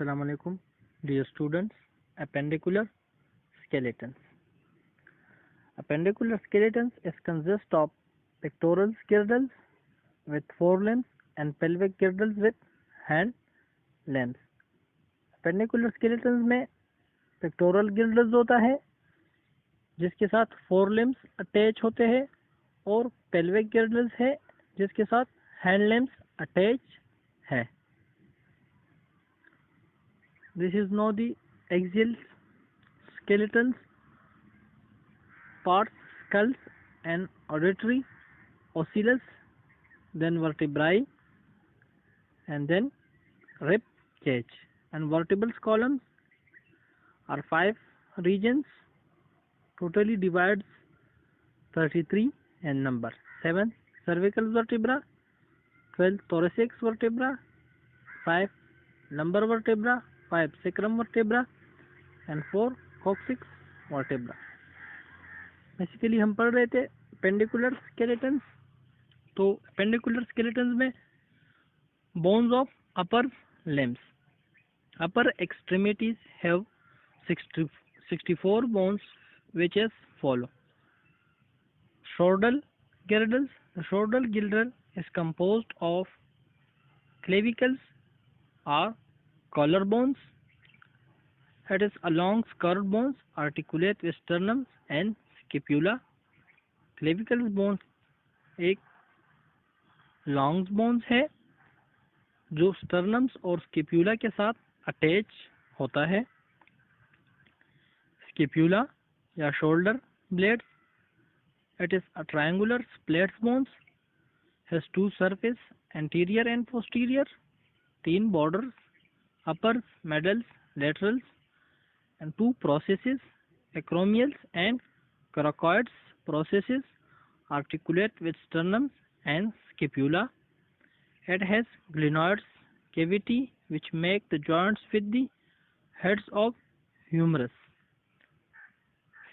Assalamu alaikum, dear students. Appendicular skeletons. Appendicular skeletons is consist of pectoral girdles with forelimbs and pelvic girdles with hand limbs. Appendicular skeletons में pectoral girdles होता है जिसके साथ forelimbs attach होते हैं और pelvic girdles है जिसके साथ hand limbs अटैच है. This is now the axial skeletons, parts, skulls and auditory, ocellus, then vertebrae, and then rib cage. And vertebral columns are 5 regions, totally divides 33 in number. 7 cervical vertebra, 12 thoracic vertebra, 5 lumbar vertebra, 5 sacrum vertebra and 4 coccyx vertebra. Basically हम पढ़ रहे थे पेंडिकुलर skeletons. तो पेंडिकुलर skeletons में bones of upper limbs. Upper extremities have 64 bones which is follow. Chordal girdles. The chordal girdle is composed of clavicles or collarbones. It is along curved bones articulate with sternum and scapula. Clavicle bones एक longs bones है जो स्टर्नम्स और स्केप्यूला के साथ attach होता है. स्केप्यूला या shoulder blades. It is a triangular split bones, has 2 surface, anterior and posterior, 3 borders, uppers, middles, laterals, and 2 processes, acromials and coracoids processes, articulate with sternum and scapula. It has glenoids cavity which make the joints with the heads of humerus.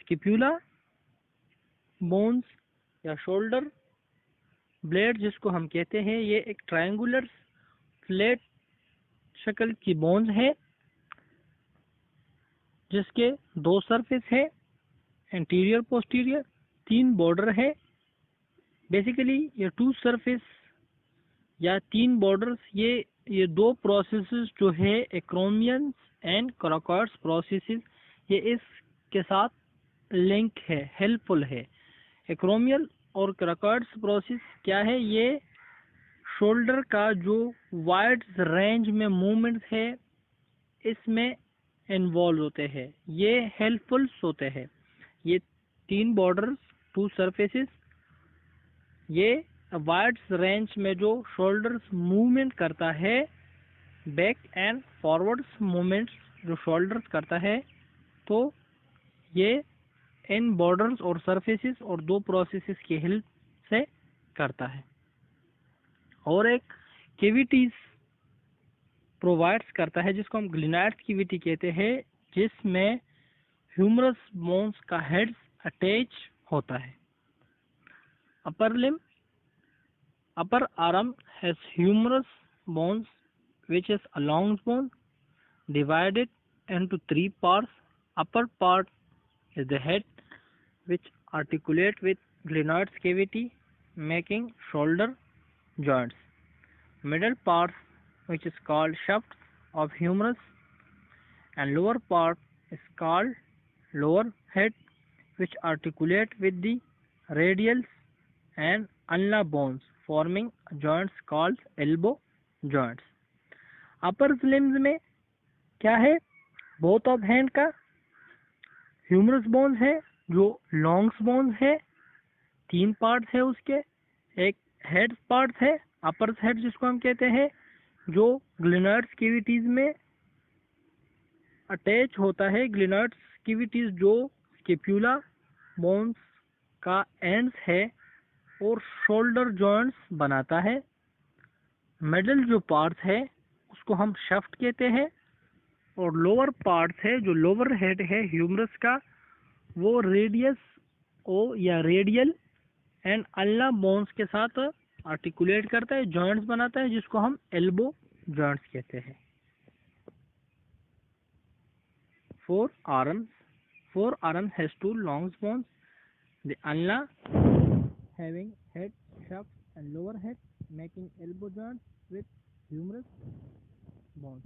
Scapula bones या shoulder blade जिसको हम कहते हैं, ये एक triangular flat शक्ल की bones है जिसके 2 सरफेस है, एंटीरियर पोस्टीरियर, 3 बॉर्डर है. बेसिकली ये 2 सरफेस या 3 बॉर्डर्स ये 2 प्रोसेसेस जो है एक्रोमियंस एंड कोराकॉइड्स प्रोसेसेस, ये इसके साथ लिंक है, हेल्पफुल है. एक्रोमियल और कोराकॉइड्स प्रोसेस क्या है? ये शोल्डर का जो वाइड रेंज में मूवमेंट है इसमें इन्वॉल्व होते हैं, ये हेल्पफुल होते हैं. ये 3 बॉर्डर्स, 2 सरफेसेस, ये वाइड रेंज में जो शोल्डर्स मूवमेंट करता है, बैक एंड फॉरवर्ड्स मूवमेंट जो शोल्डर्स करता है, तो ये इन बॉर्डर्स और सरफेसेस और 2 प्रोसेसेस की हेल्प से करता है. और एक कैविटीज प्रोवाइड्स करता है जिसको हम ग्लिनाइड्स कैविटी कहते हैं, जिसमें ह्यूमरस बोन्स का हेड अटैच होता है. Upper limb. Upper arm has humerus bones which is a long bone divided into 3 parts. Upper part is the head which articulate with glenoids cavity making shoulder joints. Middle part which is called shaft of humerus and lower part is called lower head which articulate with the radials and ulnar bones forming joints called elbow joints. Upper limbs में क्या है? Both of hand का humerus bones है जो longs bones है, 3 parts है उसके. एक हेड पार्ट है, अपर हेड जिसको हम कहते हैं, जो ग्लिनाइड्स कैविटीज में अटैच होता है. ग्लिनाइड्स कैविटीज जो स्केप्यूला बोन्स का एंड्स है और शोल्डर जॉइंट्स बनाता है. मिडल जो पार्ट है उसको हम शाफ्ट कहते हैं और लोअर पार्ट है जो लोअर हेड है ह्यूमरस का, वो रेडियस ओ या रेडियल एंड अल्ना बोन्स के साथ आर्टिकुलेट करता है, जॉइंट्स बनाता है, जिसको हम एल्बो जॉइंट्स कहते हैं. Forearms. Forearms has two long bones. The ulna having head, shaft, and lower head, making elbow joints with humerus bones.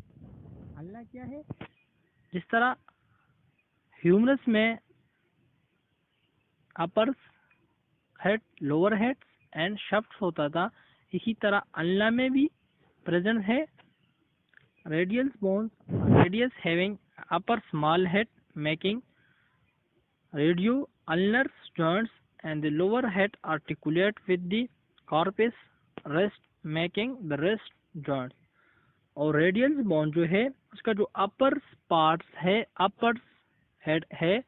ulna क्या है? जिस तरह ह्यूमरस में uppers head, lower head and shaft होता था, इसी तरह अल्ना में भी प्रेजेंट है radius bones, radius having upper small head making radio ulnar joints and the lower head articulate with the corpus rest making the rest joints. और radial bone जो है उसका जो अपर पार्ट्स है, अपर हेड है,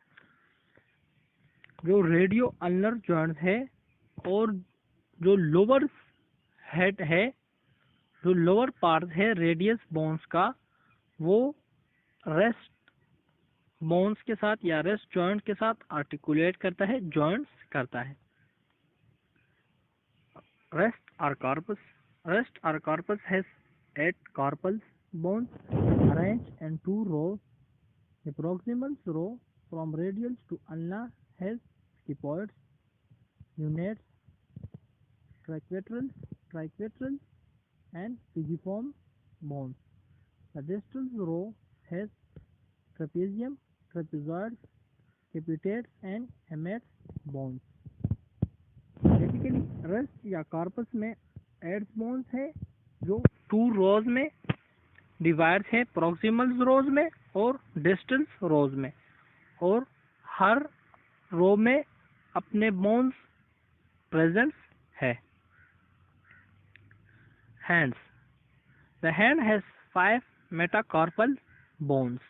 जो रेडियो अल्नर जॉइंट है, और जो लोअर हेड है, जो लोअर पार्ट है रेडियस बोन्स का, वो रेस्ट बोन्स के साथ या रेस्ट जॉइंट के साथ आर्टिकुलेट करता है, जॉइंट्स करता है। रेस्ट और carpus has 8 carpal bones arranged in 2 rows. The proximal row from radials to ulna has scipoids, lunates, triquetrals, and fusiform bones. The distal row has trapezium, trapezoids, capitates, and hemates bones. Basically rest या corpus में 8 bones है जो 2 रोज में divide है, proximal रोज में और distal रोज में, और हर रो में अपने बोन्स प्रेजेंस है। Hands, the hand has 5 metacarpal bones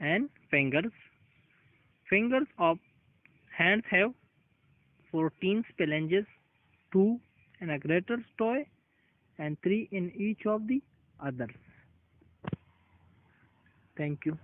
and fingers of hands have 14 phalanges, 2 in a greater toe and 3 in each of the others. Thank you.